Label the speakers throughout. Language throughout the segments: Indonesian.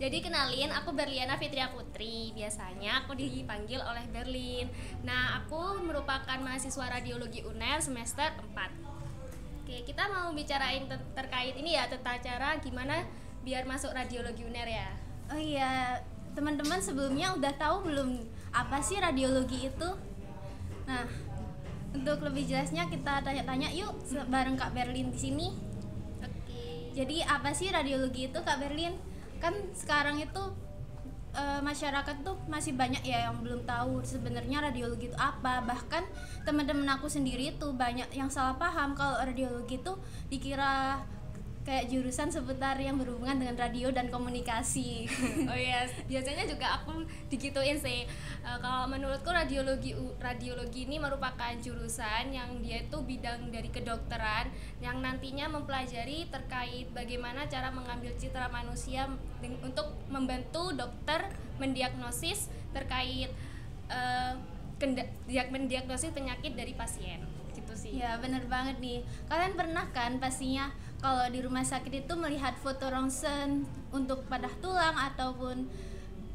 Speaker 1: Jadi kenalin, aku Berliana Fitria Putri. Biasanya aku dipanggil oleh Berlin. Nah, aku merupakan mahasiswa radiologi UNER semester 4. Oke, kita mau bicarain terkait ini ya, tentang cara gimana biar masuk radiologi UNER ya.
Speaker 2: Oh iya, teman-teman sebelumnya udah tahu belum apa sih radiologi itu? Nah, untuk lebih jelasnya kita tanya-tanya yuk bareng Kak Berlin di sini.
Speaker 1: Oke.
Speaker 2: Jadi apa sih radiologi itu, Kak Berlin? Kan sekarang itu masyarakat tuh masih banyak ya yang belum tahu sebenarnya radiologi itu apa. Bahkan teman-teman aku sendiri tuh banyak yang salah paham kalau radiologi itu dikira kayak jurusan seputar yang berhubungan dengan radio dan komunikasi.
Speaker 1: Oh iya, biasanya juga aku digituin sih. Kalau menurutku radiologi ini merupakan jurusan yang dia itu bidang dari kedokteran yang nantinya mempelajari terkait bagaimana cara mengambil citra manusia untuk membantu dokter mendiagnosis terkait mendiagnosis penyakit dari pasien. Gitu sih.
Speaker 2: Ya bener banget nih. Kalian pernah kan pastinya kalau di rumah sakit itu melihat foto ronsen untuk padah tulang ataupun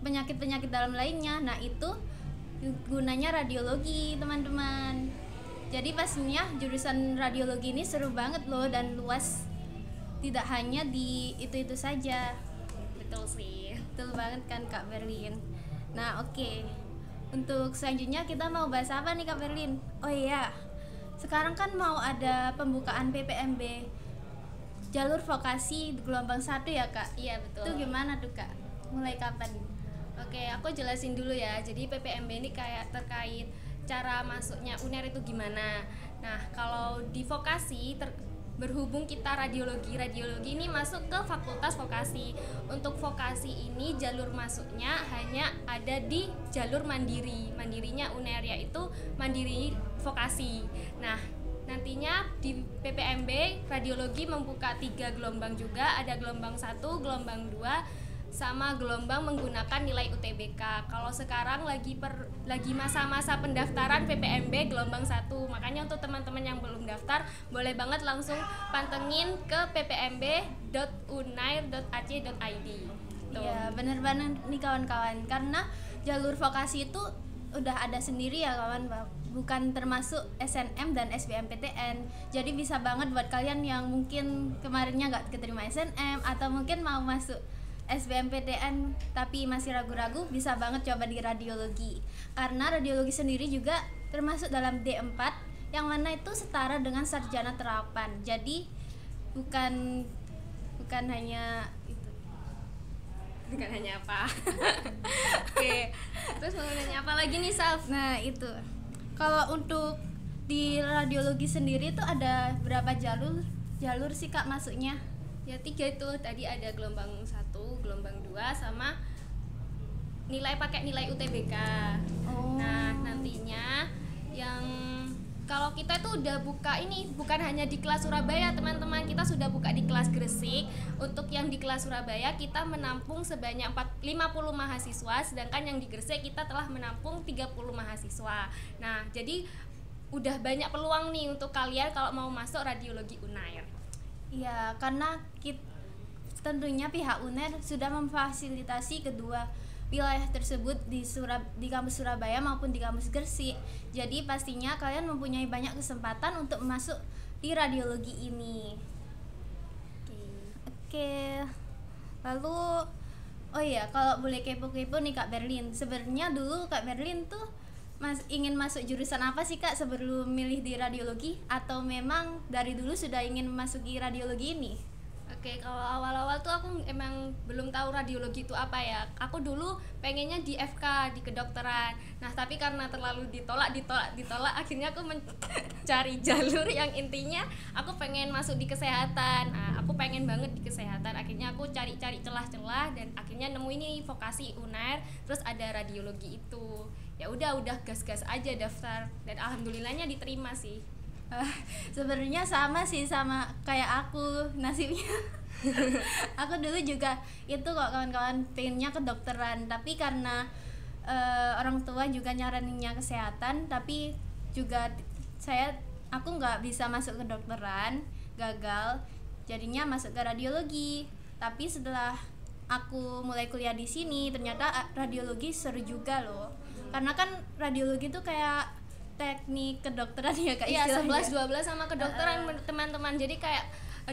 Speaker 2: penyakit-penyakit dalam lainnya. Nah itu gunanya radiologi teman-teman. Jadi pastinya jurusan radiologi ini seru banget loh dan luas. Tidak hanya di itu-itu saja.
Speaker 1: Betul sih.
Speaker 2: Betul banget kan Kak Berlin. Nah oke. Untuk selanjutnya kita mau bahas apa nih Kak Berlin? Oh iya, sekarang kan mau ada pembukaan PPMB jalur vokasi gelombang 1 ya Kak?
Speaker 1: Iya betul.
Speaker 2: Itu gimana tuh Kak? Mulai kapan?
Speaker 1: Oke, aku jelasin dulu ya. Jadi PPMB ini kayak terkait cara masuknya UNER itu gimana. Nah, kalau di vokasi berhubung kita radiologi ini masuk ke fakultas vokasi. Untuk vokasi ini jalur masuknya hanya ada di jalur mandiri. Mandirinya UNER yaitu mandiri vokasi. Nah, nantinya di PPMB radiologi membuka 3 gelombang juga, ada gelombang 1, gelombang 2 sama gelombang menggunakan nilai UTBK. Kalau sekarang lagi masa-masa pendaftaran PPMB gelombang 1. Makanya untuk teman-teman yang belum daftar boleh banget langsung pantengin ke ppmb.unair.ac.id.
Speaker 2: Iya, bener-bener nih kawan-kawan. Karena jalur vokasi itu udah ada sendiri ya kawan, bukan termasuk SNM dan SBMPTN. Jadi bisa banget buat kalian yang mungkin kemarinnya nggak keterima SNM atau mungkin mau masuk SBMPTN tapi masih ragu-ragu, bisa banget coba di radiologi. Karena radiologi sendiri juga termasuk dalam D4 yang mana itu setara dengan sarjana terapan. Jadi bukan hanya itu.
Speaker 1: Bukan hanya apa. Oke. Terus mau nanya apa lagi nih, Saf?
Speaker 2: Nah, itu. Kalau untuk di radiologi sendiri itu ada berapa jalur sih Kak masuknya?
Speaker 1: Ya 3 itu. Tadi ada gelombang 1, gelombang 2 sama pakai nilai UTBK.
Speaker 2: Oh.
Speaker 1: Nah, nantinya yang kalau kita tuh udah buka ini bukan hanya di kelas Surabaya teman-teman, kita sudah buka di kelas Gresik. Untuk yang di kelas Surabaya kita menampung sebanyak 50 mahasiswa, sedangkan yang di Gresik kita telah menampung 30 mahasiswa. Nah, jadi udah banyak peluang nih untuk kalian kalau mau masuk radiologi UNAIR.
Speaker 2: Iya, karena tentunya pihak UNER sudah memfasilitasi kedua wilayah tersebut di kampus Surabaya maupun di kampus Gresik. Jadi pastinya kalian mempunyai banyak kesempatan untuk masuk di radiologi ini. Oke. Lalu oh iya, kalau boleh kepo-kepo nih Kak Berlin. Sebenarnya dulu Kak Berlin tuh ingin masuk jurusan apa sih Kak sebelum milih di radiologi, atau memang dari dulu sudah ingin memasuki radiologi ini?
Speaker 1: Oke, kalau awal-awal tuh aku emang belum tahu radiologi itu apa ya. Aku dulu pengennya di FK, di kedokteran. Nah, tapi karena terlalu ditolak, akhirnya aku mencari jalur yang intinya aku pengen masuk di kesehatan. Nah, aku pengen banget di kesehatan. Akhirnya aku cari-cari celah-celah dan akhirnya nemu ini vokasi UNAIR, terus ada radiologi itu. Ya udah gas-gas aja daftar dan alhamdulillahnya diterima sih.
Speaker 2: Sebenarnya sama sih, sama kayak aku nasibnya. Aku dulu juga itu kok kawan-kawan pengennya kedokteran, tapi karena orang tua juga nyaraninnya kesehatan, tapi juga aku nggak bisa masuk kedokteran, gagal, jadinya masuk ke radiologi. Tapi setelah aku mulai kuliah di sini ternyata radiologi seru juga loh. Karena kan radiologi tuh kayak teknik kedokteran ya Kak
Speaker 1: Iya,
Speaker 2: istilahnya.
Speaker 1: 11-12 sama kedokteran teman-teman. Jadi kayak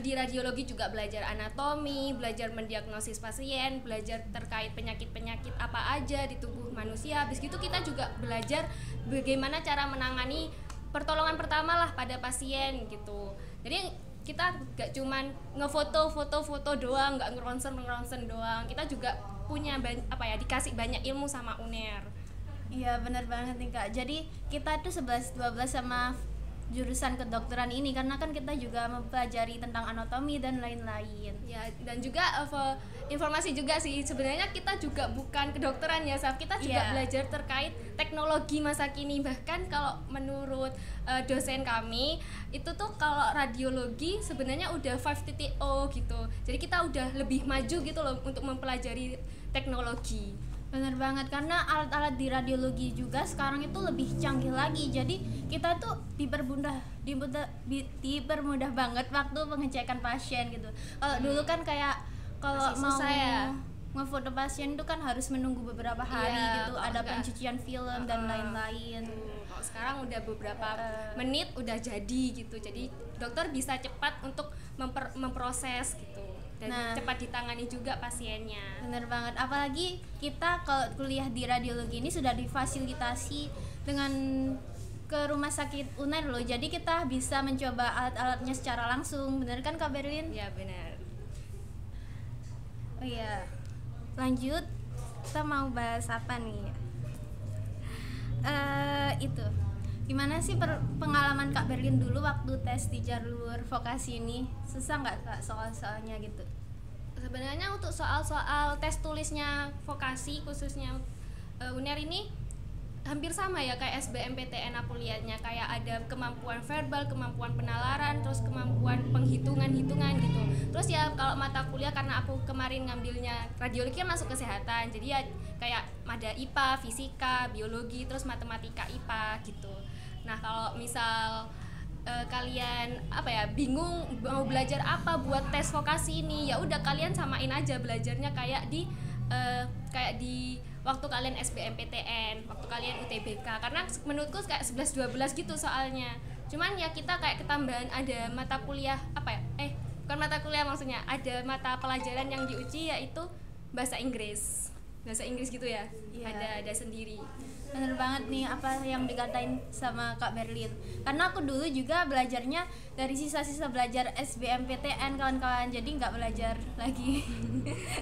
Speaker 1: di radiologi juga belajar anatomi, belajar mendiagnosis pasien, belajar terkait penyakit-penyakit apa aja di tubuh manusia. Habis gitu kita juga belajar bagaimana cara menangani pertolongan pertama lah pada pasien gitu. Jadi kita gak cuman ngefoto doang, gak ngeronsen doang. Kita juga punya dikasih banyak ilmu sama UNER.
Speaker 2: Iya benar banget nih Kak. Jadi kita tuh 11-12 sama jurusan kedokteran ini karena kan kita juga mempelajari tentang anatomi dan lain-lain.
Speaker 1: Ya, dan juga informasi juga sih, sebenarnya kita juga bukan kedokteran ya Saf, kita juga belajar terkait teknologi masa kini. Bahkan kalau menurut dosen kami itu tuh kalau radiologi sebenarnya udah 5.0 gitu, jadi kita udah lebih maju gitu loh untuk mempelajari teknologi.
Speaker 2: Bener banget, karena alat-alat di radiologi juga sekarang itu lebih canggih lagi. Jadi kita tuh dipermudah banget waktu pengecekan pasien gitu. Kalau dulu kan kayak kalau mau ngefoto pasien itu kan harus menunggu beberapa hari gitu, ada pencucian film dan lain-lain.
Speaker 1: Kalau sekarang udah beberapa menit udah jadi gitu. Jadi dokter bisa cepat untuk memproses gitu. Dan cepat ditangani juga pasiennya.
Speaker 2: Bener banget, apalagi kita kalau kuliah di radiologi ini sudah difasilitasi dengan ke rumah sakit UNER loh, jadi kita bisa mencoba alat-alatnya secara langsung. Bener kan Kak Berlin?
Speaker 1: Ya benar.
Speaker 2: Oh iya, lanjut, kita mau bahas apa nih? Itu gimana sih pengalaman Kak Berlin dulu waktu tes di jalur vokasi ini? Susah nggak Kak soal-soalnya gitu?
Speaker 1: Sebenarnya untuk soal-soal tes tulisnya vokasi khususnya UNER ini hampir sama ya kayak SBMPTN aku lihatnya, kayak ada kemampuan verbal, kemampuan penalaran, terus kemampuan penghitungan gitu. Terus ya kalau mata kuliah, karena aku kemarin ngambilnya radiologi kan masuk kesehatan, jadi ya kayak ada IPA, fisika, biologi, terus matematika IPA gitu. Nah kalau misal kalian bingung mau belajar apa buat tes vokasi ini, ya udah kalian samain aja belajarnya kayak di waktu kalian SBMPTN, waktu kalian UTBK, karena menurutku kayak 11-12 gitu soalnya. Cuman ya kita kayak ketambahan ada mata kuliah bukan mata kuliah, maksudnya ada mata pelajaran yang diuji yaitu bahasa Inggris gitu ya. Ada sendiri.
Speaker 2: Bener banget nih apa yang dikatain sama Kak Berlin, karena aku dulu juga belajarnya dari sisa-sisa belajar SBMPTN kawan-kawan, jadi nggak belajar lagi.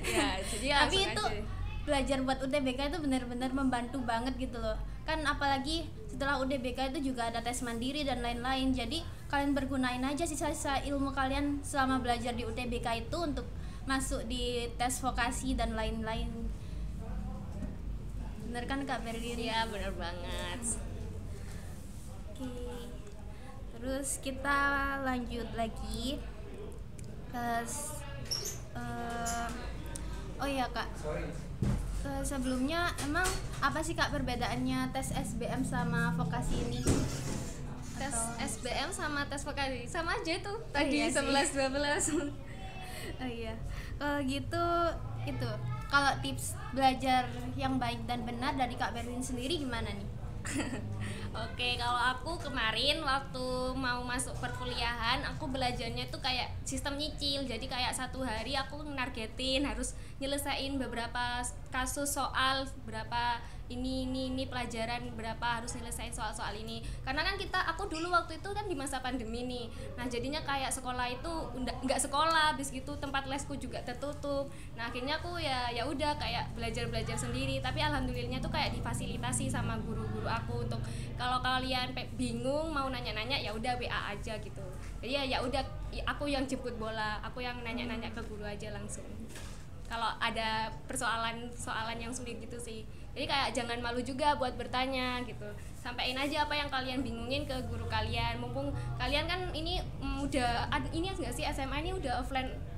Speaker 1: Ya, jadi
Speaker 2: tapi itu aja. Belajar buat UTBK itu benar-benar membantu banget gitu loh kan, apalagi setelah UTBK itu juga ada tes mandiri dan lain-lain. Jadi kalian bergunain aja sisa-sisa ilmu kalian selama belajar di UTBK itu untuk masuk di tes vokasi dan lain-lain. Bener kan Kak Berlin?
Speaker 1: Iya bener banget.
Speaker 2: Oke, terus kita lanjut lagi oh iya Kak, sebelumnya emang apa sih Kak perbedaannya tes SBM sama vokasi ini?
Speaker 1: Tes SBM sama tes vokasi sama aja tuh tadi, 11-12.
Speaker 2: Oh iya, kalau gitu itu kalau tips belajar yang baik dan benar dari Kak Berlin sendiri gimana nih?
Speaker 1: Oke, kalau aku kemarin waktu mau masuk perkuliahan, aku belajarnya tuh kayak sistem nyicil. Jadi kayak satu hari aku nargetin harus nyelesain beberapa kasus soal, berapa ini pelajaran, berapa harus nyelesain soal-soal ini. Karena kan aku dulu waktu itu kan di masa pandemi nih. Nah, jadinya kayak sekolah itu nggak sekolah, habis gitu tempat lesku juga tertutup. Nah, akhirnya aku ya udah kayak belajar sendiri. Tapi alhamdulillahnya tuh kayak difasilitasi sama guru-guru aku untuk kalau kalian bingung mau nanya-nanya ya udah WA aja gitu. Jadi ya udah aku yang jemput bola, aku yang nanya-nanya ke guru aja langsung. Kalau ada soalan yang sulit gitu sih. Jadi kayak jangan malu juga buat bertanya gitu. Sampaiin aja apa yang kalian bingungin ke guru kalian. Mumpung kalian kan ini udah ini enggak sih SMA ini udah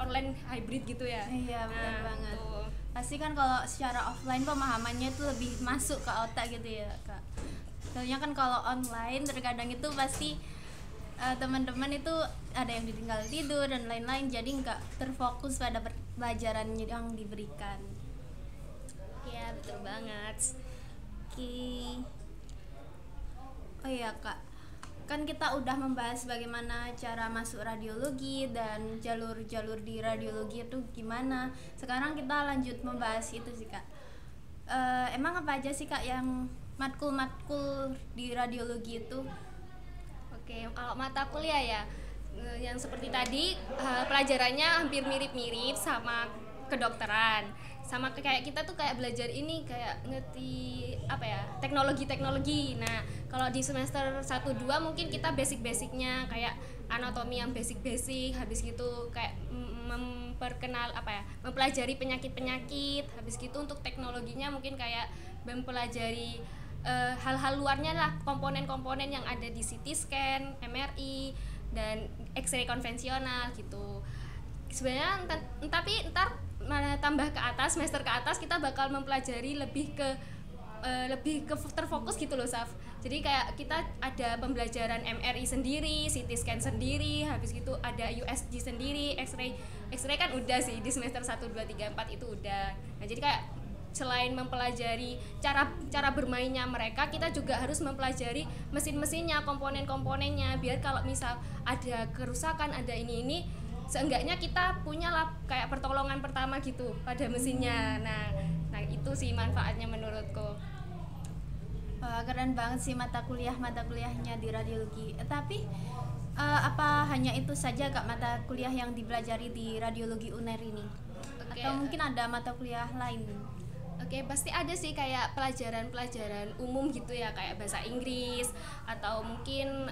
Speaker 1: online hybrid gitu ya.
Speaker 2: Iya, benar banget. Tuh. Pasti kan kalau secara offline pemahamannya itu lebih masuk ke otak gitu ya, Kak. Soalnya kan kalau online terkadang itu pasti teman-teman itu ada yang ditinggal tidur dan lain-lain, jadi nggak terfokus pada pelajaran yang diberikan.
Speaker 1: Iya, betul banget.
Speaker 2: Oke. Oh iya Kak, kan kita udah membahas bagaimana cara masuk radiologi dan jalur-jalur di radiologi itu gimana. Sekarang kita lanjut membahas itu sih Kak. Emang apa aja sih Kak yang matkul-matkul di radiologi itu?
Speaker 1: Oke, kalau mata kuliah ya, yang seperti tadi pelajarannya hampir mirip-mirip sama kedokteran. Sama kayak kita tuh kayak belajar ini kayak ngerti apa ya, teknologi. Nah, kalau di semester 1 2 mungkin kita basic-basicnya kayak anatomi yang basic-basic, habis gitu kayak mempelajari penyakit-penyakit, habis gitu untuk teknologinya mungkin kayak mempelajari hal-hal luarnya lah, komponen-komponen yang ada di CT scan, MRI dan X-ray konvensional gitu. Sebenarnya tapi ntar tambah ke atas, semester ke atas kita bakal mempelajari lebih ke terfokus gitu loh Saf. Jadi kayak kita ada pembelajaran MRI sendiri, CT scan sendiri, habis gitu ada USG sendiri, X-ray kan udah sih di semester 1 2 3 4 itu udah. Nah, jadi kayak selain mempelajari cara bermainnya mereka, kita juga harus mempelajari mesin-mesinnya, komponen-komponennya, biar kalau misal ada kerusakan, ada ini seenggaknya kita punya lah kayak pertolongan pertama gitu pada mesinnya. Nah itu sih manfaatnya menurutku.
Speaker 2: Wah, keren banget sih mata kuliahnya di radiologi. Tapi apa hanya itu saja Kak mata kuliah yang dipelajari di radiologi UNER ini?
Speaker 1: Oke,
Speaker 2: atau mungkin ada mata kuliah lain?
Speaker 1: Oke, pasti ada sih kayak pelajaran umum gitu ya, kayak bahasa Inggris atau mungkin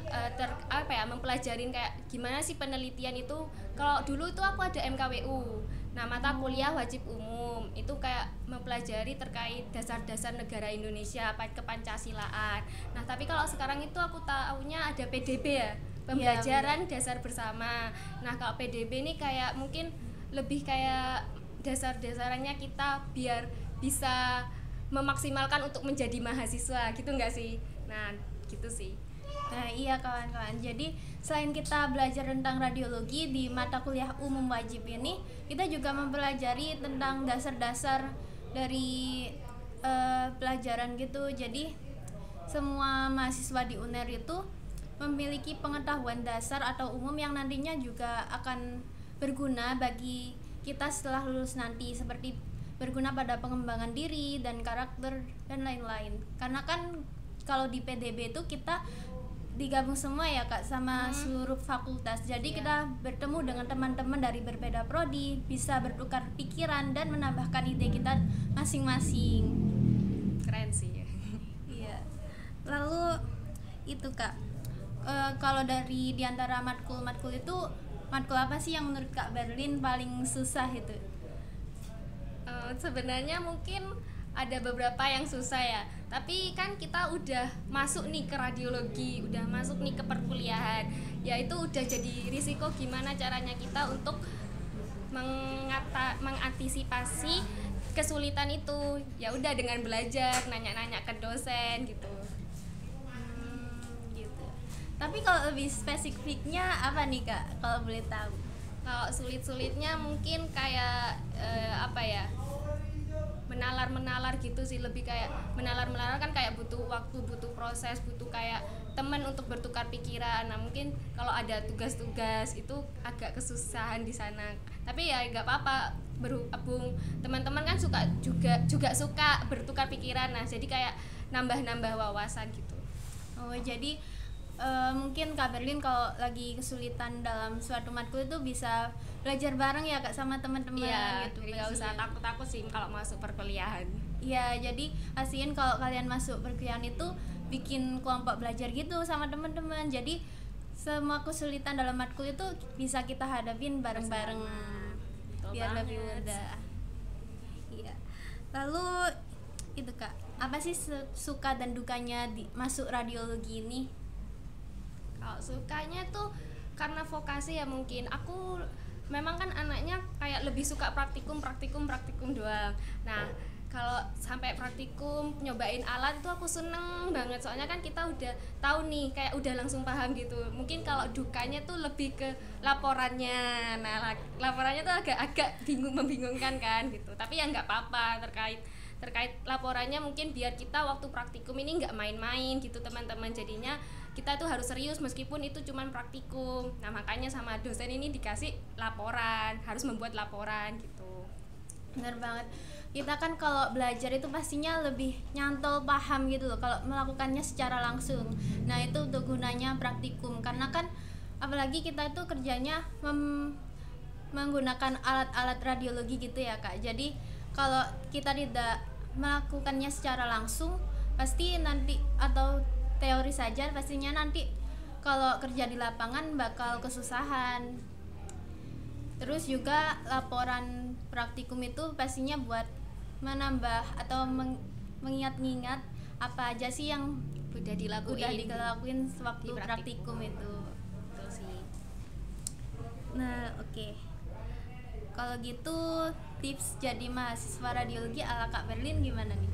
Speaker 1: mempelajarin kayak gimana sih penelitian itu. Kalau dulu itu aku ada MKWU. Nah, mata kuliah wajib umum itu kayak mempelajari terkait dasar-dasar negara Indonesia, kepancasilaan. Nah, tapi kalau sekarang itu aku taunya ada PDB ya, pembelajaran dasar bersama. Nah, kalau PDB ini kayak mungkin lebih kayak dasar-dasarannya kita biar bisa memaksimalkan untuk menjadi mahasiswa gitu nggak sih? Nah gitu sih.
Speaker 2: Nah iya kawan-kawan, jadi selain kita belajar tentang radiologi di mata kuliah umum wajib ini, kita juga mempelajari tentang dasar-dasar dari pelajaran gitu. Jadi semua mahasiswa di UNER itu memiliki pengetahuan dasar atau umum yang nantinya juga akan berguna bagi kita setelah lulus nanti, seperti berguna pada pengembangan diri dan karakter dan lain-lain. Karena kan kalau di PDB itu kita digabung semua ya Kak sama seluruh fakultas. Jadi kita bertemu dengan teman-teman dari berbeda prodi, bisa bertukar pikiran dan menambahkan ide kita masing-masing.
Speaker 1: Keren sih.
Speaker 2: Iya. Lalu itu Kak, kalau dari diantara matkul itu, matkul apa sih yang menurut Kak Berlin paling susah itu?
Speaker 1: Sebenarnya mungkin ada beberapa yang susah ya, tapi kan kita udah masuk nih ke radiologi, udah masuk nih ke perkuliahan, ya itu udah jadi risiko gimana caranya kita untuk mengantisipasi kesulitan itu. Ya udah dengan belajar, nanya-nanya ke dosen gitu.
Speaker 2: Gitu. Tapi kalau lebih spesifiknya apa nih Kak, kalau boleh tahu?
Speaker 1: Kalau sulit-sulitnya mungkin kayak menalar gitu sih, lebih kayak menalar kan kayak butuh waktu, butuh proses, butuh kayak teman untuk bertukar pikiran. Nah mungkin kalau ada tugas-tugas itu agak kesusahan di sana, tapi ya nggak apa-apa, berhubung teman-teman kan juga suka bertukar pikiran. Nah jadi kayak nambah wawasan gitu.
Speaker 2: Oh jadi mungkin Kak Berlin kalau lagi kesulitan dalam suatu matkul itu bisa belajar bareng ya Kak sama teman-teman gitu.
Speaker 1: Jadi nggak usah takut sih kalau masuk perkuliahan.
Speaker 2: Iya, jadi pastiin kalau kalian masuk perkuliahan itu bikin kelompok belajar gitu sama teman-teman. Jadi semua kesulitan dalam matkul itu bisa kita hadapin bareng-bareng biar lebih mudah. Iya. Lalu itu Kak, apa sih suka dan dukanya masuk radiologi ini?
Speaker 1: Kalau sukanya tuh karena vokasi ya, mungkin aku memang kan anaknya kayak lebih suka praktikum doang. Nah kalau sampai praktikum nyobain alat itu aku seneng banget, soalnya kan kita udah tahu nih, kayak udah langsung paham gitu. Mungkin kalau dukanya tuh lebih ke laporannya. Nah, laporannya tuh agak membingungkan kan gitu, tapi ya nggak apa-apa. Terkait laporannya mungkin biar kita waktu praktikum ini nggak main-main gitu teman-teman, jadinya kita tuh harus serius meskipun itu cuman praktikum. Nah, makanya sama dosen ini dikasih laporan, harus membuat laporan gitu.
Speaker 2: Bener banget. Kita kan kalau belajar itu pastinya lebih nyantol paham gitu loh kalau melakukannya secara langsung. Nah, itu untuk gunanya praktikum, karena kan apalagi kita itu kerjanya menggunakan alat-alat radiologi gitu ya Kak. Jadi kalau kita tidak melakukannya secara langsung, pasti nanti, atau teori saja, pastinya nanti kalau kerja di lapangan bakal kesusahan. Terus juga laporan praktikum itu pastinya buat menambah atau mengingat-ingat apa aja sih yang
Speaker 1: udah dilakuin
Speaker 2: waktu praktikum itu.
Speaker 1: Betul sih.
Speaker 2: Nah, oke. Kalau gitu tips jadi mahasiswa radiologi ala Kak Berlin gimana nih?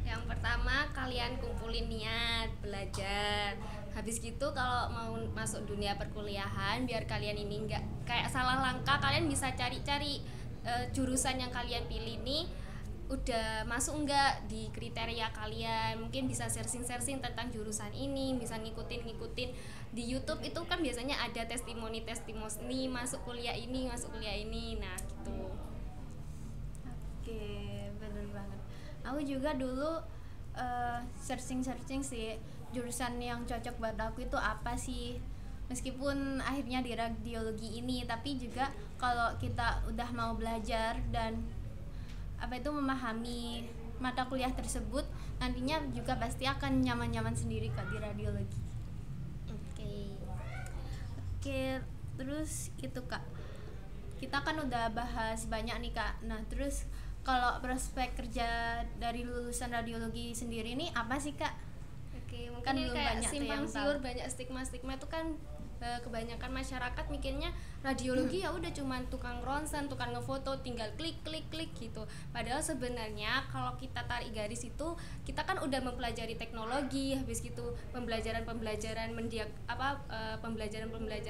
Speaker 1: Yang pertama, kalian kumpulin niat belajar. Habis gitu kalau mau masuk dunia perkuliahan, biar kalian ini nggak kayak salah langkah, kalian bisa cari-cari jurusan yang kalian pilih nih udah masuk nggak di kriteria kalian. Mungkin bisa searching tentang jurusan ini, bisa ngikutin di YouTube itu kan biasanya ada testimoni masuk kuliah ini. Nah gitu.
Speaker 2: Oke, bener banget. Aku juga dulu searching sih jurusan yang cocok buat aku itu apa sih. Meskipun akhirnya di radiologi ini, tapi juga kalau kita udah mau belajar dan memahami mata kuliah tersebut, nantinya juga pasti akan nyaman-nyaman sendiri Kak di radiologi. Oke, terus itu Kak, kita kan udah bahas banyak nih Kak. Nah, terus kalau prospek kerja dari lulusan radiologi sendiri ini apa sih Kak?
Speaker 1: Oke, mungkin
Speaker 2: Kan
Speaker 1: ini
Speaker 2: belum
Speaker 1: kayak
Speaker 2: banyak
Speaker 1: simpang siur, banyak stigma itu kan kebanyakan masyarakat mikirnya radiologi ya udah cuman tukang ronsen, tukang ngefoto, tinggal klik gitu. Padahal sebenarnya kalau kita tarik garis itu, kita kan udah mempelajari teknologi, habis gitu pembelajaran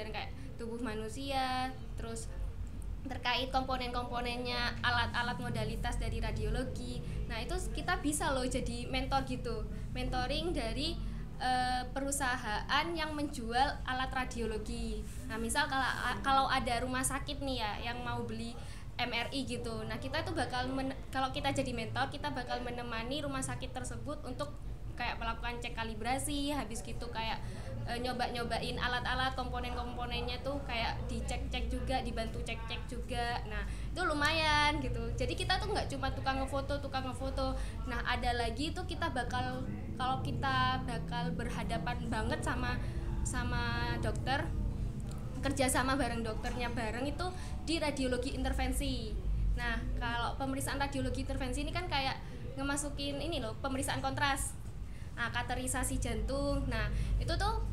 Speaker 1: kayak tubuh manusia, terus terkait komponen-komponennya, alat-alat modalitas dari radiologi. Nah, itu kita bisa loh jadi mentor gitu, mentoring dari perusahaan yang menjual alat radiologi. Nah, misal kalau ada rumah sakit nih ya yang mau beli MRI gitu. Nah, kita tuh kalau kita jadi mentor, kita bakal menemani rumah sakit tersebut untuk kayak melakukan cek kalibrasi, habis gitu kayak nyobain alat-alat, komponen-komponennya tuh kayak dicek-cek juga, dibantu cek-cek juga. Nah, itu lumayan gitu. Jadi kita tuh nggak cuma tukang ngefoto. Nah, ada lagi tuh kalau kita bakal berhadapan banget sama dokter, kerjasama bareng dokternya bareng itu di radiologi intervensi. Nah, kalau pemeriksaan radiologi intervensi ini kan kayak ngemasukin ini loh, pemeriksaan kontras, katerisasi jantung. Nah, itu tuh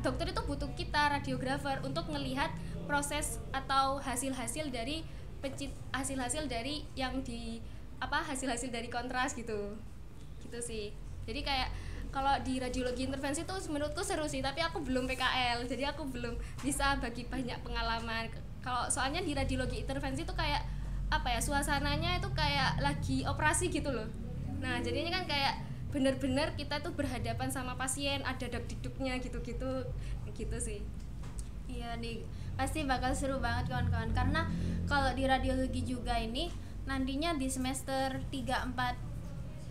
Speaker 1: dokter itu butuh kita radiografer untuk ngelihat proses atau hasil-hasil dari hasil-hasil dari kontras gitu sih. Jadi kayak kalau di radiologi intervensi tuh menurutku seru sih, tapi aku belum PKL, jadi aku belum bisa bagi banyak pengalaman. Kalau soalnya di radiologi intervensi tuh kayak suasananya itu kayak lagi operasi gitu loh. Nah, jadinya kan kayak bener-bener kita tuh berhadapan sama pasien, ada deg-degnya gitu sih.
Speaker 2: Iya nih, pasti bakal seru banget kawan-kawan, karena kalau di radiologi juga ini nantinya di semester 3-4,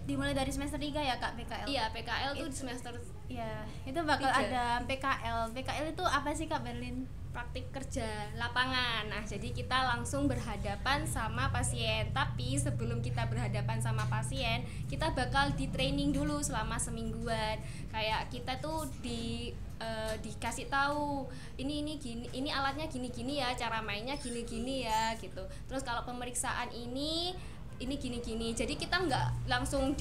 Speaker 2: dimulai dari semester 3 ya Kak PKL?
Speaker 1: Iya, PKL tuh di semester.
Speaker 2: Iya, itu bakal 3. Ada PKL. PKL itu apa sih Kak Berlin?
Speaker 1: Praktik kerja lapangan. Nah, jadi kita langsung berhadapan sama pasien. Tapi sebelum kita berhadapan sama pasien, kita bakal di training dulu selama semingguan. Kayak kita tuh dikasih tahu ini gini, ini alatnya gini ya, cara mainnya gini ya gitu. Terus kalau pemeriksaan ini gini. Jadi kita nggak langsung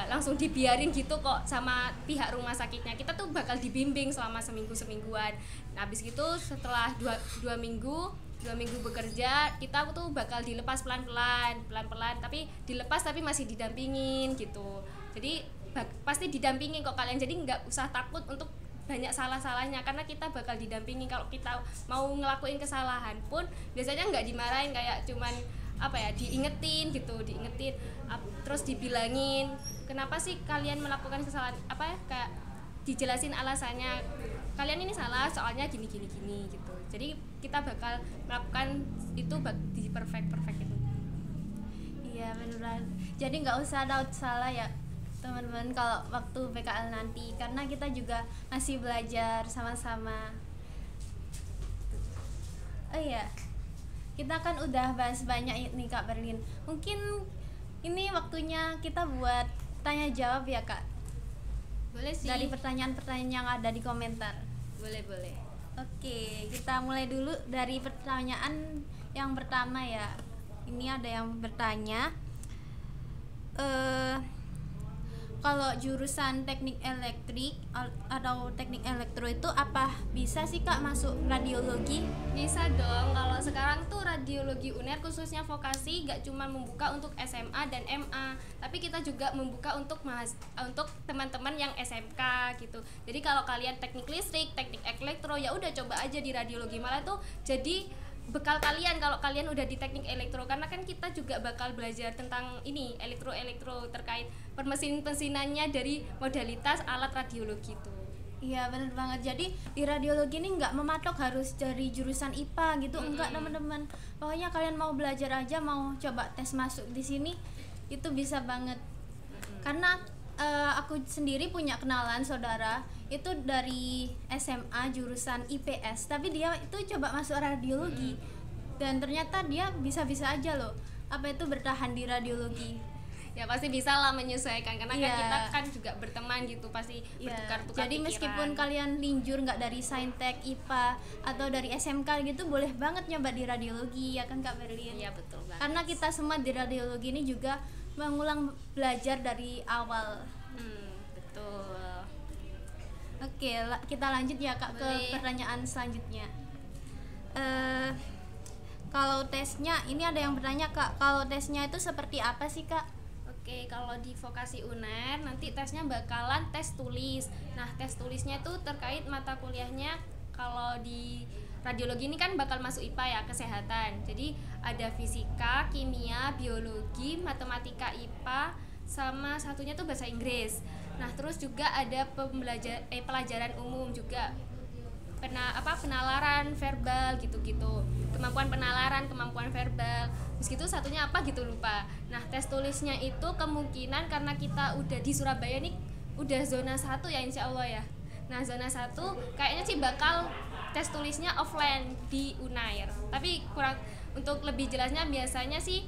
Speaker 1: langsung dibiarin gitu kok sama pihak rumah sakitnya. Kita tuh bakal dibimbing selama semingguan. Nah, habis gitu setelah dua minggu 2 minggu bekerja, kita tuh bakal dilepas pelan-pelan, tapi dilepas tapi masih didampingin gitu. Jadi pasti didampingin kok kalian, jadi nggak usah takut untuk banyak salah-salahnya, karena kita bakal didampingin. Kalau kita mau ngelakuin kesalahan pun biasanya nggak dimarahin, kayak cuman diingetin gitu, terus dibilangin kenapa sih kalian melakukan kesalahan, kayak dijelasin alasannya, kalian ini salah soalnya gini gitu. Jadi kita bakal melakukan itu di perfect itu.
Speaker 2: Iya beneran, jadi nggak usah takut salah ya teman-teman kalau waktu PKL nanti, karena kita juga masih belajar sama-sama. Oh iya, kita kan udah bahas banyak nih Kak Berlin, mungkin ini waktunya kita buat tanya jawab ya Kak.
Speaker 1: Boleh sih,
Speaker 2: dari pertanyaan-pertanyaan yang ada di komentar.
Speaker 1: Boleh.
Speaker 2: Oke, kita mulai dulu dari pertanyaan yang pertama ya. Ini ada yang bertanya, kalau jurusan teknik elektrik atau teknik elektro itu apa bisa sih Kak masuk radiologi?
Speaker 1: Bisa dong. Kalau sekarang tuh radiologi UNER khususnya vokasi gak cuma membuka untuk SMA dan MA, tapi kita juga membuka untuk teman-teman yang SMK gitu. Jadi kalau kalian teknik listrik, teknik elektro, ya udah coba aja di radiologi, malah tuh jadi bekal kalian kalau kalian udah di teknik elektro, karena kan kita juga bakal belajar tentang ini elektro terkait permesinannya dari modalitas alat radiologi itu.
Speaker 2: Iya benar banget. Jadi di radiologi ini nggak mematok harus dari jurusan IPA gitu, enggak teman-teman. Pokoknya kalian mau belajar aja, mau coba tes masuk di sini itu bisa banget. Karena aku sendiri punya kenalan saudara itu dari SMA jurusan IPS, tapi dia itu coba masuk radiologi dan ternyata dia bisa-bisa aja loh bertahan di radiologi.
Speaker 1: Ya pasti bisa lah menyesuaikan, karena kan kita kan juga berteman gitu, pasti bertukar-tukar
Speaker 2: jadi
Speaker 1: pikiran.
Speaker 2: Meskipun kalian linjur nggak dari Saintek, IPA atau dari SMK gitu, boleh banget nyoba di radiologi ya kan Kak Berlin?
Speaker 1: Iya betul banget.
Speaker 2: Karena kita semua di radiologi ini juga mengulang belajar dari awal.
Speaker 1: Betul.
Speaker 2: Oke, kita lanjut ya Kak.
Speaker 1: Boleh.
Speaker 2: Ke pertanyaan selanjutnya. Kalau tesnya, ini ada yang bertanya Kak, kalau tesnya itu seperti apa sih Kak?
Speaker 1: Oke, kalau di vokasi UNER nanti tesnya bakalan tes tulis. Nah, tes tulisnya itu terkait mata kuliahnya. Kalau di radiologi ini kan bakal masuk IPA ya, kesehatan. Jadi ada fisika, kimia, biologi, matematika IPA, sama satunya tuh bahasa Inggris. Nah, terus juga ada pelajaran umum juga. Penalaran verbal gitu-gitu. Kemampuan penalaran, kemampuan verbal. Terus gitu satunya apa gitu lupa. Nah, tes tulisnya itu kemungkinan karena kita udah di Surabaya nih udah zona 1 ya insya Allah ya. Nah, zona 1 kayaknya sih bakal tes tulisnya offline di UNAIR. Tapi kurang, untuk lebih jelasnya biasanya sih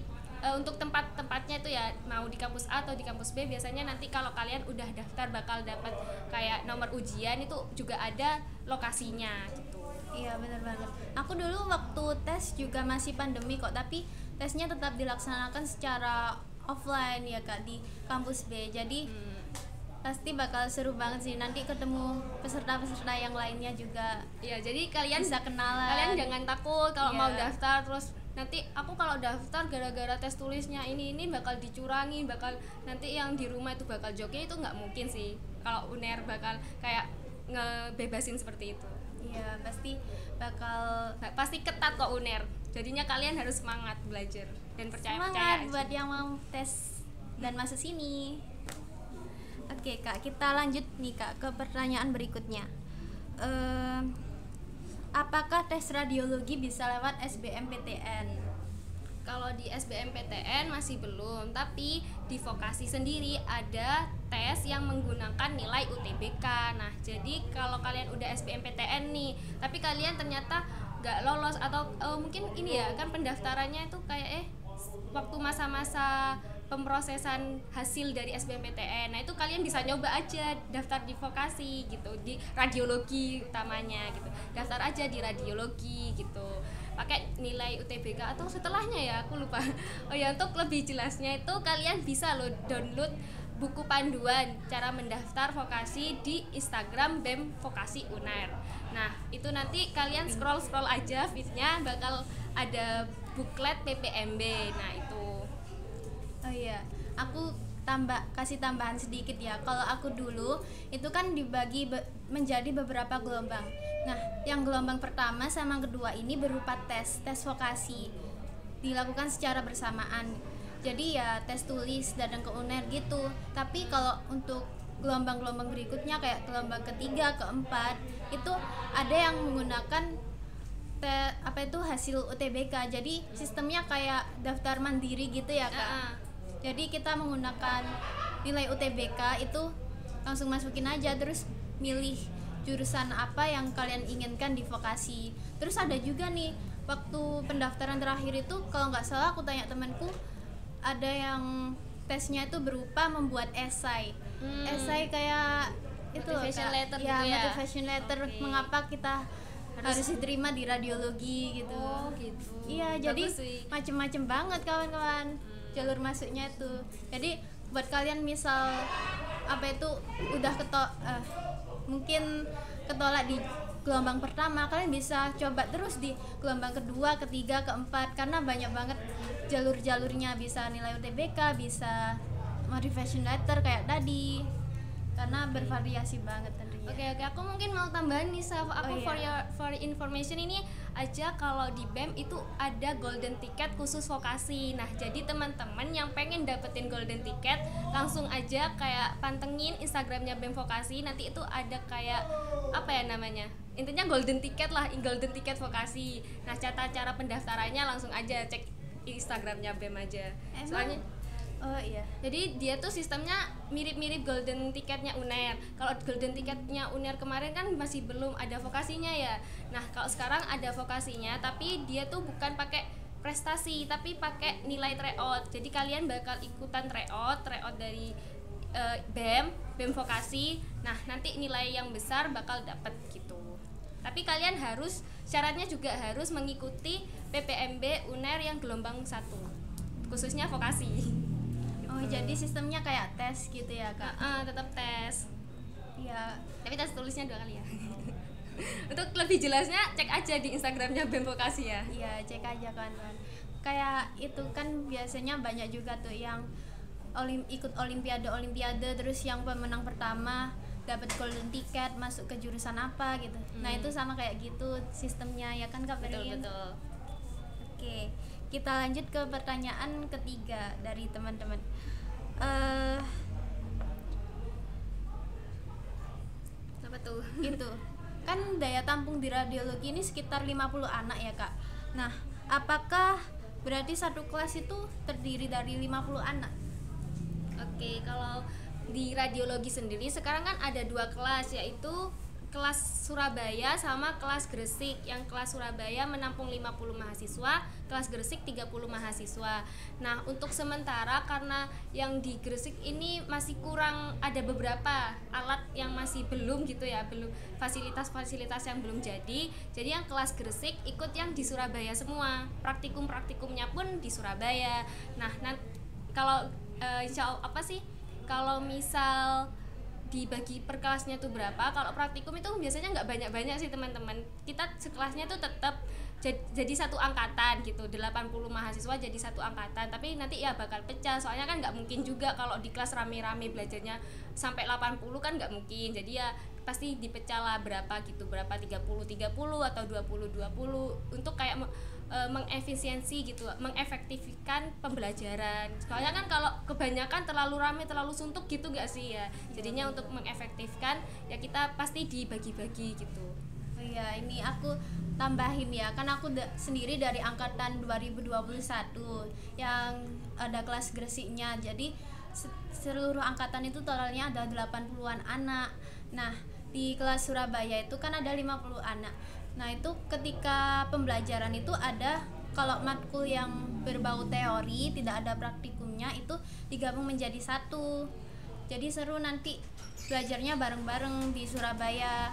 Speaker 1: untuk tempat-tempatnya itu ya mau di kampus A atau di kampus B, biasanya nanti kalau kalian udah daftar bakal dapat kayak nomor ujian, itu juga ada lokasinya gitu.
Speaker 2: Iya benar banget. Aku dulu waktu tes juga masih pandemi kok, tapi tesnya tetap dilaksanakan secara offline ya Kak di kampus B. Jadi pasti bakal seru banget sih, nanti ketemu peserta-peserta yang lainnya juga.
Speaker 1: Iya, jadi kalian
Speaker 2: bisa kenalan.
Speaker 1: Kalian jangan takut kalau mau daftar terus nanti aku kalau daftar gara-gara tes tulisnya ini bakal dicurangi, bakal nanti yang di rumah itu bakal joki, itu nggak mungkin sih. Kalau UNER bakal kayak ngebebasin seperti itu.
Speaker 2: Iya, pasti
Speaker 1: ketat kok UNER. Jadinya kalian harus semangat belajar dan percaya
Speaker 2: semangat buat yang mau tes dan masuk sini. Oke Kak, kita lanjut nih Kak ke pertanyaan berikutnya. Apakah tes radiologi bisa lewat SBMPTN?
Speaker 1: Kalau di SBMPTN masih belum, tapi di vokasi sendiri ada tes yang menggunakan nilai UTBK. Nah, jadi kalau kalian udah SBMPTN nih, tapi kalian ternyata gak lolos atau mungkin ini ya kan pendaftarannya itu kayak waktu masa-masa pemrosesan hasil dari SBMPTN. Nah, itu kalian bisa nyoba aja daftar di vokasi gitu, di radiologi utamanya gitu. Daftar aja di radiologi gitu. Pakai nilai UTBK atau setelahnya ya, aku lupa. Oh ya, untuk lebih jelasnya itu kalian bisa loh download buku panduan cara mendaftar vokasi di Instagram BEM Vokasi UNER. Nah, itu nanti kalian scroll aja feednya, bakal ada buklet PPMB. Nah, itu.
Speaker 2: Oh iya, aku kasih tambahan sedikit ya. Kalau aku dulu itu kan dibagi menjadi beberapa gelombang. Nah, yang gelombang pertama sama kedua ini berupa tes vokasi, dilakukan secara bersamaan. Jadi ya tes tulis datang ke UNER gitu. Tapi kalau untuk gelombang-gelombang berikutnya kayak gelombang ketiga, keempat, itu ada yang menggunakan hasil UTBK. Jadi sistemnya kayak daftar mandiri gitu ya Kak. Jadi kita menggunakan nilai UTBK itu langsung masukin aja, terus milih jurusan apa yang kalian inginkan di vokasi. Terus ada juga nih waktu pendaftaran terakhir itu, kalau nggak salah aku tanya temanku, ada yang tesnya itu berupa membuat esai kayak itu
Speaker 1: motivation letter
Speaker 2: ya,
Speaker 1: gitu ya,
Speaker 2: motivation letter. Okay. Mengapa kita harus diterima di radiologi gitu.
Speaker 1: Oh gitu.
Speaker 2: Iya, jadi macem-macem banget kawan-kawan jalur masuknya itu. Jadi buat kalian misal udah mungkin ketolak di gelombang pertama, kalian bisa coba terus di gelombang kedua, ketiga, keempat, karena banyak banget jalur-jalurnya. Bisa nilai UTBK, bisa motivation letter kayak tadi, karena bervariasi banget tentunya.
Speaker 1: Oke, aku mungkin mau tambahan nih, Saf. Aku for information ini aja, kalau di BEM itu ada golden ticket khusus vokasi. Nah, jadi teman-teman yang pengen dapetin golden ticket, langsung aja kayak pantengin Instagramnya BEM Vokasi. Nanti itu ada kayak intinya golden ticket lah, golden ticket vokasi. Nah, cara pendaftarannya langsung aja cek Instagramnya BEM aja. Soalnya
Speaker 2: oh iya.
Speaker 1: Jadi dia tuh sistemnya mirip-mirip golden tiketnya UNER. Kalau golden tiketnya UNER kemarin kan masih belum ada vokasinya ya. Nah, kalau sekarang ada vokasinya, tapi dia tuh bukan pakai prestasi, tapi pakai nilai tryout. Jadi kalian bakal ikutan tryout dari BEM Vokasi. Nah, nanti nilai yang besar bakal dapat gitu. Tapi kalian syaratnya juga harus mengikuti PPMB UNER yang gelombang 1, khususnya vokasi.
Speaker 2: Oh, jadi sistemnya kayak tes gitu ya Kak?
Speaker 1: Tetap tes.
Speaker 2: Iya.
Speaker 1: Tapi tes tulisnya 2 kali ya. Untuk lebih jelasnya cek aja di Instagramnya BEM Vokasi ya.
Speaker 2: Iya, cek aja kan. Kayak itu kan biasanya banyak juga tuh yang ikut olimpiade, terus yang pemenang pertama dapat golden ticket masuk ke jurusan apa gitu. Nah, itu sama kayak gitu sistemnya ya kan Kak Berin?
Speaker 1: Betul.
Speaker 2: Oke, kita lanjut ke pertanyaan ketiga dari teman-teman.
Speaker 1: Apa tuh?
Speaker 2: Itu kan daya tampung di radiologi ini sekitar 50 anak ya Kak. Nah, apakah berarti satu kelas itu terdiri dari 50 anak?
Speaker 1: Oke, kalau di radiologi sendiri sekarang kan ada 2 kelas, yaitu kelas Surabaya sama kelas Gresik. Yang kelas Surabaya menampung 50 mahasiswa, kelas Gresik 30 mahasiswa. Nah, untuk sementara karena yang di Gresik ini masih kurang, ada beberapa alat yang masih belum gitu ya, belum fasilitas-fasilitas yang belum jadi. Jadi yang kelas Gresik ikut yang di Surabaya semua. Praktikumnya pun di Surabaya. Nah, kalau kalau misal dibagi per kelasnya tuh berapa, kalau praktikum itu biasanya nggak banyak-banyak sih teman-teman. Kita sekelasnya tuh tetap jadi satu angkatan gitu, 80 mahasiswa jadi satu angkatan, tapi nanti ya bakal pecah, soalnya kan nggak mungkin juga kalau di kelas rame-rame belajarnya sampai 80 kan nggak mungkin. Jadi ya pasti dipecah lah berapa 30-30 atau 20-20 untuk kayak mengefisiensi gitu, mengefektifkan pembelajaran. Soalnya kan kalau kebanyakan terlalu rame, terlalu suntuk gitu gak sih ya. Jadinya untuk mengefektifkan ya kita pasti dibagi-bagi gitu.
Speaker 2: Oh iya, ini aku tambahin ya, kan aku sendiri dari angkatan 2021 yang ada kelas Gresiknya. Jadi seluruh angkatan itu totalnya ada 80-an anak. Nah, di kelas Surabaya itu kan ada 50 anak. Nah, itu ketika pembelajaran itu ada, kalau matkul yang berbau teori tidak ada praktikumnya itu digabung menjadi satu. Jadi seru nanti belajarnya bareng-bareng di Surabaya.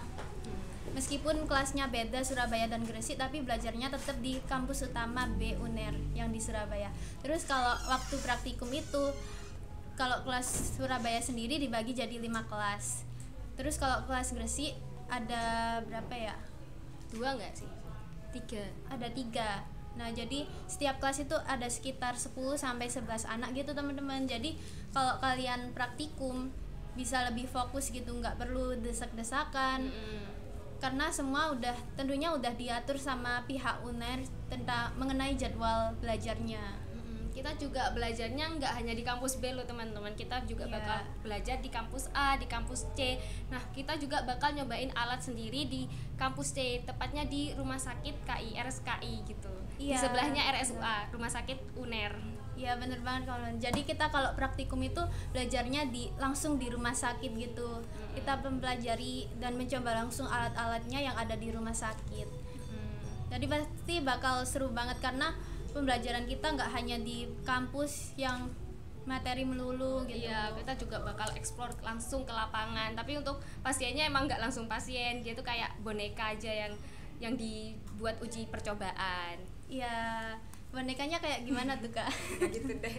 Speaker 2: Meskipun kelasnya beda Surabaya dan Gresik, tapi belajarnya tetap di kampus utama B UNER yang di Surabaya. Terus kalau waktu praktikum itu kalau kelas Surabaya sendiri dibagi jadi 5 kelas. Terus kalau kelas Gresik ada berapa ya?
Speaker 1: 2 nggak sih? 3.
Speaker 2: Ada 3. Nah, jadi setiap kelas itu ada sekitar 10 sampai 11 anak gitu, teman-teman. Jadi kalau kalian praktikum bisa lebih fokus gitu, nggak perlu desak-desakan. Karena semua tentunya udah diatur sama pihak UNER tentang mengenai jadwal belajarnya.
Speaker 1: Kita juga belajarnya nggak hanya di kampus B loh teman-teman, kita juga
Speaker 2: Iya.
Speaker 1: bakal belajar di kampus A, di kampus C. Nah, kita juga bakal nyobain alat sendiri di kampus C, tepatnya di rumah sakit KI, RSKI gitu. Di
Speaker 2: Iya.
Speaker 1: sebelahnya RSUA, rumah sakit UNER.
Speaker 2: Ya bener banget kawan. Jadi kita kalau praktikum itu belajarnya langsung di rumah sakit gitu. Kita mempelajari dan mencoba langsung alat-alatnya yang ada di rumah sakit. Jadi pasti bakal seru banget karena pembelajaran kita nggak hanya di kampus yang materi melulu gitu.
Speaker 1: Iya, kita juga bakal explore langsung ke lapangan. Tapi untuk pasiennya emang nggak langsung pasien, dia tuh kayak boneka aja yang dibuat uji percobaan.
Speaker 2: Iya, bonekanya kayak gimana tuh kak?
Speaker 1: Gitu deh.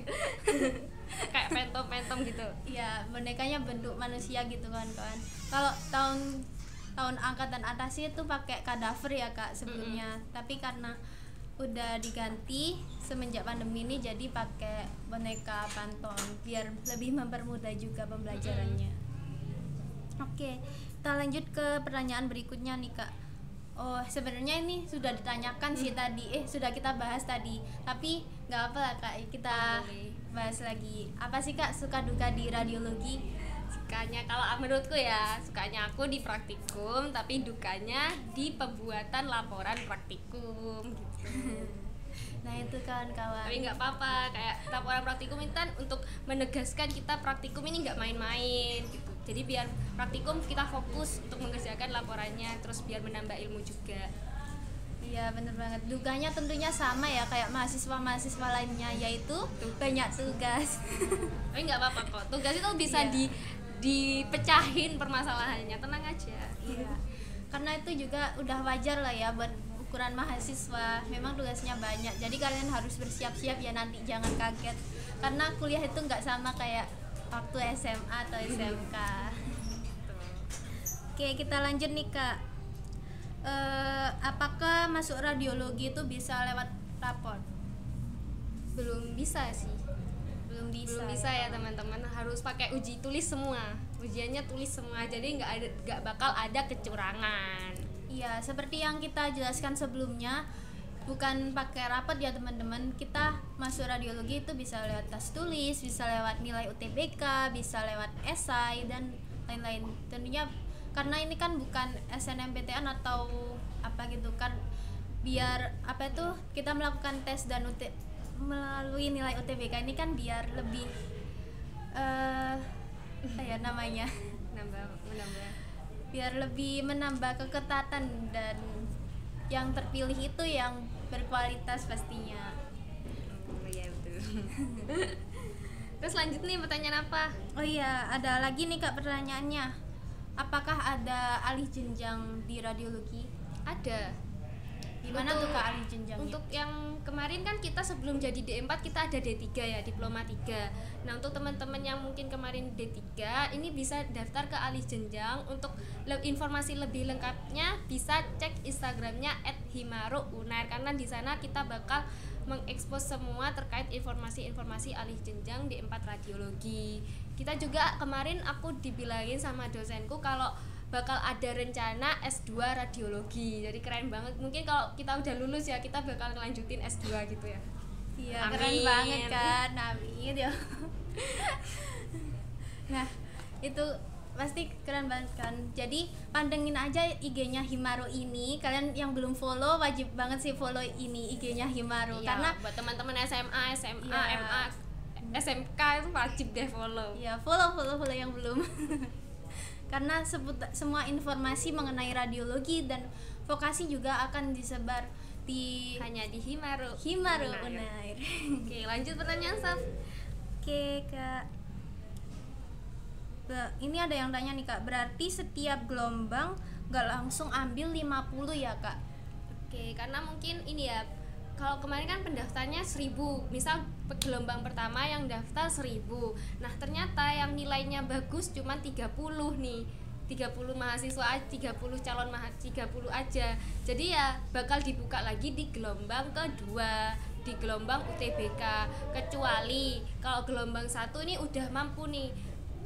Speaker 1: Kayak pentom gitu.
Speaker 2: Iya, bonekanya bentuk manusia gitu kan kawan. Kalau tahun angkatan atas itu pakai kadaver ya kak sebelumnya. Tapi karena udah diganti semenjak pandemi ini jadi pakai boneka pantom biar lebih mempermudah juga pembelajarannya. Oke, kita lanjut ke pertanyaan berikutnya nih kak. Oh, sebenarnya ini sudah ditanyakan sih tadi, sudah kita bahas tadi, tapi nggak apa lah kak, kita bahas lagi. Apa sih kak suka duka di radiologi?
Speaker 1: Sukanya kalau menurutku ya, sukanya aku di praktikum, tapi dukanya di pembuatan laporan praktikum gitu.
Speaker 2: Nah itu kawan-kawan.
Speaker 1: Tapi nggak apa-apa, kayak laporan praktikum itu kan untuk menegaskan kita praktikum ini nggak main-main gitu. Jadi biar praktikum kita fokus untuk mengerjakan laporannya, terus biar menambah ilmu juga.
Speaker 2: Iya bener banget. Dukanya tentunya sama ya kayak mahasiswa-mahasiswa lainnya, yaitu banyak tugas.
Speaker 1: Tapi nggak apa-apa kok, tugas itu bisa dipecahin permasalahannya, tenang aja.
Speaker 2: Iya. Karena itu juga udah wajar lah ya buat ukuran mahasiswa. Memang tugasnya banyak, jadi kalian harus bersiap-siap ya nanti, jangan kaget. Karena kuliah itu nggak sama kayak waktu SMA atau SMK. Oke, kita lanjut nih kak. Apakah masuk radiologi itu bisa lewat rapor?
Speaker 1: Belum bisa sih.
Speaker 2: Belum
Speaker 1: Belum bisa ya teman-teman, harus pakai uji tulis semua. Ujiannya tulis semua, jadi nggak bakal ada kecurangan.
Speaker 2: Iya, seperti yang kita jelaskan sebelumnya, bukan pakai rapot ya teman-teman. Kita masuk radiologi itu bisa lewat tes tulis, bisa lewat nilai UTBK, bisa lewat esai dan lain-lain. Tentunya karena ini kan bukan SNMPTN atau apa gitu kan, biar apa itu kita melakukan tes dan melalui nilai UTBK ini kan biar lebih apa ya namanya,
Speaker 1: menambah
Speaker 2: biar lebih menambah keketatan dan yang terpilih itu yang berkualitas pastinya.
Speaker 1: Iya betul. Terus lanjut nih, pertanyaan apa?
Speaker 2: Oh iya, ada lagi nih kak pertanyaannya. Apakah ada alih jenjang di radiologi?
Speaker 1: Ada.
Speaker 2: Gimana tuh kak alih jenjangnya?
Speaker 1: Untuk yang kemarin kan kita sebelum jadi D4 kita ada D3 ya, diploma 3. Nah, untuk teman-teman yang mungkin kemarin D3 ini bisa daftar ke alih jenjang. Untuk informasi lebih lengkapnya bisa cek Instagramnya @himarounair, karena di sana kita bakal mengekspos semua terkait informasi-informasi alih jenjang D4 radiologi. Kita juga kemarin aku dibilangin sama dosenku kalau bakal ada rencana S2 radiologi. Jadi keren banget. Mungkin kalau kita udah lulus ya kita bakal ngelanjutin S2 gitu ya.
Speaker 2: Iya,
Speaker 1: Amin.
Speaker 2: keren banget kan. Amin ya. Nah, itu pasti keren banget kan. Jadi pantengin aja IG-nya Himaro ini. Kalian yang belum follow wajib banget sih follow ini IG-nya Himaro.
Speaker 1: Iya,
Speaker 2: karena
Speaker 1: buat teman-teman SMA, SMA,
Speaker 2: Iya.
Speaker 1: MA, SMK itu wajib deh follow.
Speaker 2: ya follow yang belum. Karena semua informasi mengenai radiologi dan vokasi juga akan disebar di
Speaker 1: Hanya di Himaro
Speaker 2: Unair.
Speaker 1: Oke, lanjut pertanyaan Saf.
Speaker 2: Oke kak, ini ada yang tanya nih kak, berarti setiap gelombang gak langsung ambil 50 ya kak?
Speaker 1: Oke, karena mungkin ini ya kalau kemarin kan pendaftarnya 1000, misal gelombang pertama yang daftar 1000. Nah, ternyata yang nilainya bagus cuma 30 nih. 30 mahasiswa, 30 calon mahasiswa 30 aja. Jadi ya bakal dibuka lagi di gelombang kedua, di gelombang UTBK. Kecuali kalau gelombang 1 ini udah mampu nih,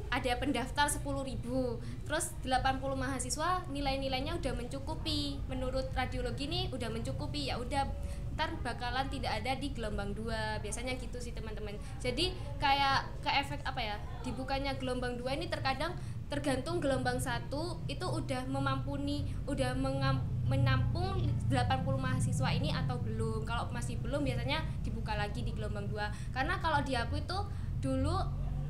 Speaker 1: ada pendaftar 10.000, terus 80 mahasiswa nilai-nilainya udah mencukupi, menurut radiologi nih udah mencukupi, ya udah ntar bakalan tidak ada di gelombang 2, biasanya gitu sih teman-teman. Jadi kayak ke efek apa ya, dibukanya gelombang 2 ini terkadang tergantung gelombang 1 itu udah menampung 80 mahasiswa ini atau belum. Kalau masih belum biasanya dibuka lagi di gelombang 2, karena kalau di aku itu dulu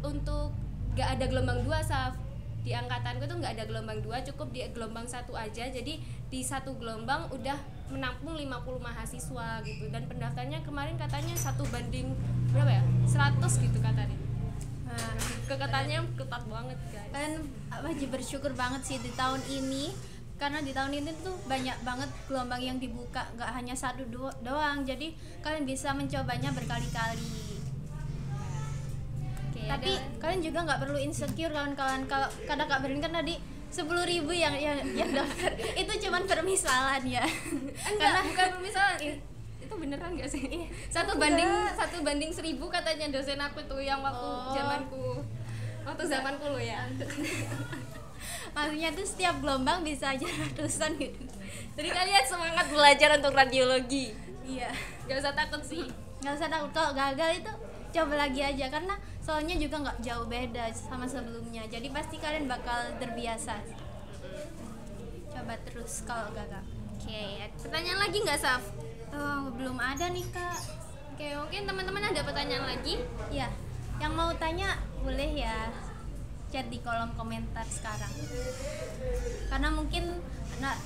Speaker 1: untuk gak ada gelombang 2, Saf. Di angkatanku tuh gak ada gelombang 2, cukup di gelombang 1 aja. Jadi di satu gelombang udah menampung 50 mahasiswa gitu. Dan pendaftarnya kemarin katanya 1 banding berapa ya? 100 gitu katanya. Nah, keketannya ketat banget guys.
Speaker 2: Kan wajib bersyukur banget sih di tahun ini, karena di tahun ini tuh banyak banget gelombang yang dibuka, gak hanya 1 doang. Jadi kalian bisa mencobanya berkali-kali. Tapi kalian juga nggak perlu insecure kawan-kawan. Kalau kata Kak Berin kan tadi 10.000 yang daftar itu cuman permisalan ya.
Speaker 1: Enggak, bukan permisalan. Itu beneran nggak sih? Satu banding 1000 katanya dosen aku tuh yang waktu zamanku lo ya.
Speaker 2: Maksudnya tuh setiap gelombang bisa aja ratusan gitu.
Speaker 1: Jadi kalian semangat belajar untuk radiologi.
Speaker 2: Iya.
Speaker 1: Gak usah takut sih.
Speaker 2: Gak usah takut, kalau gagal itu coba lagi aja, karena soalnya juga nggak jauh beda sama sebelumnya, jadi pasti kalian bakal terbiasa. Coba terus kalau gagal.
Speaker 1: Oke, pertanyaan lagi nggak, Saf?
Speaker 2: Belum ada nih Kak.
Speaker 1: Oke, mungkin teman-teman ada pertanyaan lagi?
Speaker 2: Ya, yang mau tanya boleh ya chat di kolom komentar sekarang, karena mungkin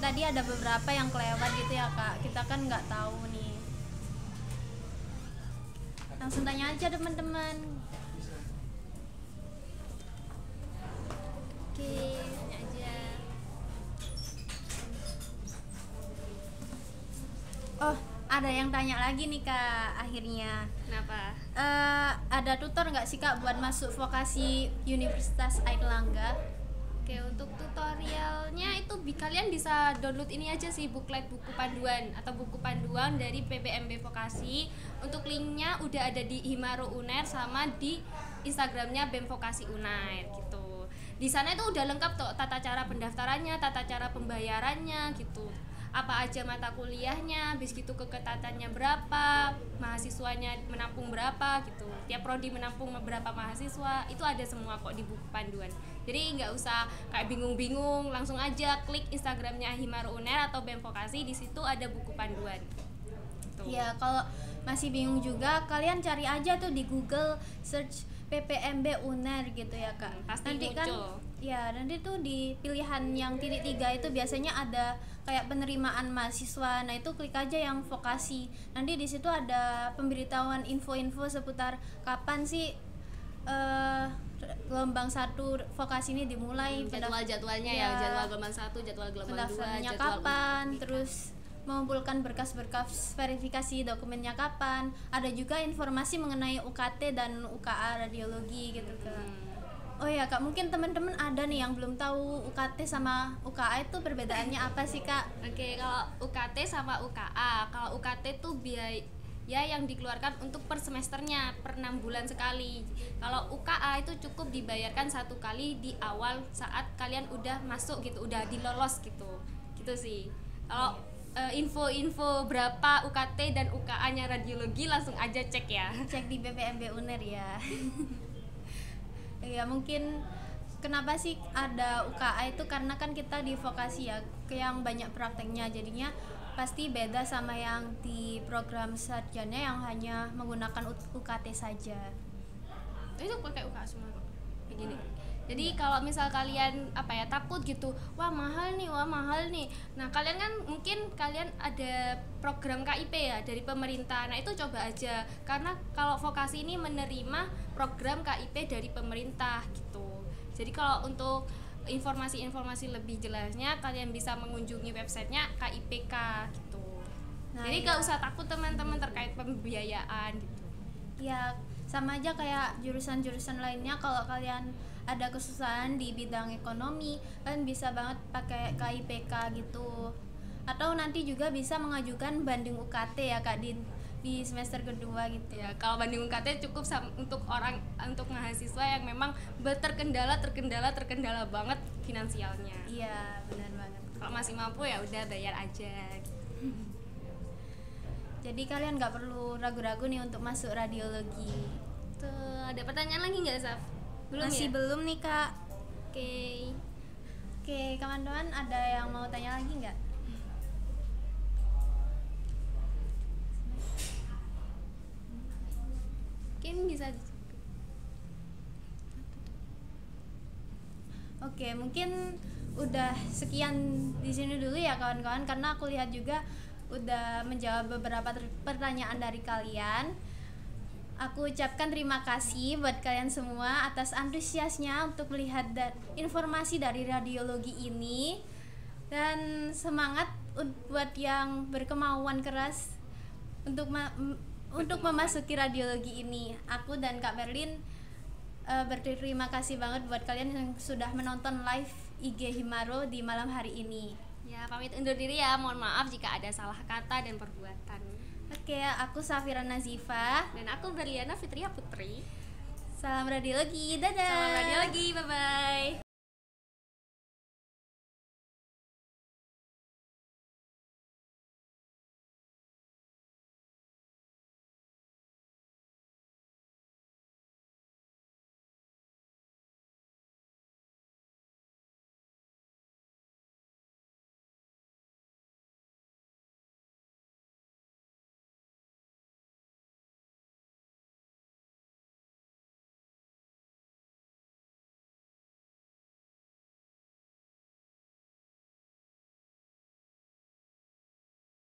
Speaker 2: tadi ada beberapa yang kelewat gitu ya Kak, kita kan nggak tahu nih. Langsung tanya aja teman-teman.
Speaker 1: Oke, tanya aja.
Speaker 2: Oh, ada yang tanya lagi nih Kak, akhirnya.
Speaker 1: Kenapa?
Speaker 2: Ada tutor nggak sih Kak buat masuk vokasi Universitas Airlangga?
Speaker 1: Oke, untuk tutorialnya itu kalian bisa download ini aja sih, booklet buku panduan atau buku panduan dari PPMB Vokasi. Untuk linknya udah ada di Himaro Unair sama di Instagramnya BEM Vokasi Unair gitu. Di sana itu udah lengkap tuh tata cara pendaftarannya, tata cara pembayarannya gitu. Apa aja mata kuliahnya, habis gitu keketatannya berapa, mahasiswanya menampung berapa gitu. Tiap prodi menampung berapa mahasiswa, itu ada semua kok di buku panduan. Jadi nggak usah kayak bingung-bingung, langsung aja klik Instagramnya Himaro Unair atau BEM Vokasi, di situ ada buku panduan. Gitu.
Speaker 2: Ya, kalau masih bingung juga kalian cari aja tuh di Google, search PPMB Unair gitu ya Kak.
Speaker 1: Pasti
Speaker 2: nanti
Speaker 1: muncul.
Speaker 2: Kan ya, nanti tuh di pilihan yang titik 3 itu biasanya ada kayak penerimaan mahasiswa. Nah, itu klik aja yang vokasi. Nanti di situ ada pemberitahuan info-info seputar kapan sih gelombang 1 vokasi ini dimulai,
Speaker 1: jadwal-jadwalnya ya, jadwal gelombang 1, jadwal gelombang 2,
Speaker 2: pendaftarannya
Speaker 1: jadwal
Speaker 2: kapan, terus mengumpulkan berkas-berkas verifikasi dokumennya kapan. Ada juga informasi mengenai UKT dan UKA radiologi gitu Kak. Oh ya Kak, mungkin teman-teman ada nih yang belum tahu UKT sama UKA itu perbedaannya apa sih Kak?
Speaker 1: Oke, kalau UKT sama UKA, kalau UKT tuh biaya yang dikeluarkan untuk per semesternya, per 6 bulan sekali. Kalau UKA itu cukup dibayarkan 1 kali di awal saat kalian udah masuk gitu, udah dilolos gitu sih. Kalau info-info berapa UKT dan UKA-nya radiologi langsung aja cek ya.
Speaker 2: Cek di PPMB Unair ya. Ya, mungkin kenapa sih ada UKA itu, karena kan kita di vokasi ya, yang banyak prakteknya, jadinya pasti beda sama yang di program sarjana yang hanya menggunakan UKT saja.
Speaker 1: Itu pakai UKA semua kok. Kayak gini. Jadi kalau misal kalian takut gitu, wah mahal nih. Nah, kalian kan mungkin kalian ada program KIP ya dari pemerintah. Nah, itu coba aja, karena kalau vokasi ini menerima program KIP dari pemerintah gitu. Jadi kalau untuk informasi-informasi lebih jelasnya kalian bisa mengunjungi websitenya KIPK gitu. Jadi
Speaker 2: iya.
Speaker 1: gak usah takut teman-teman terkait pembiayaan gitu.
Speaker 2: Ya sama aja kayak jurusan-jurusan lainnya, kalau kalian ada kesusahan di bidang ekonomi kalian bisa banget pakai KIPK gitu, atau nanti juga bisa mengajukan banding UKT ya Kak di semester kedua gitu.
Speaker 1: Ya, kalau banding UKT cukup untuk mahasiswa yang memang terkendala banget finansialnya.
Speaker 2: Iya benar banget.
Speaker 1: Kalau masih mampu ya udah bayar aja gitu.
Speaker 2: Jadi kalian nggak perlu ragu-ragu nih untuk masuk radiologi.
Speaker 1: Tuh, ada pertanyaan lagi nggak, Saf?
Speaker 2: Masih
Speaker 1: ya?
Speaker 2: belum nih Kak.
Speaker 1: Oke.
Speaker 2: Oke, kawan-kawan ada yang mau tanya lagi nggak?
Speaker 1: Mungkin bisa.
Speaker 2: Oke, mungkin udah sekian di sini dulu ya kawan-kawan, karena aku lihat juga udah menjawab beberapa pertanyaan dari kalian. Aku ucapkan terima kasih buat kalian semua atas antusiasnya untuk melihat informasi dari radiologi ini, dan semangat buat yang berkemauan keras untuk memasuki radiologi ini. Aku dan Kak Merlin berterima kasih banget buat kalian yang sudah menonton live IG Himaro di malam hari ini.
Speaker 1: Ya, pamit undur diri ya. Mohon maaf jika ada salah kata dan perbuatan.
Speaker 2: Oke, aku Safira Nazifa
Speaker 1: Dan aku Berliana Fitria Putri.
Speaker 2: Salam radiologi, dadah.
Speaker 1: Salam radiologi, bye-bye.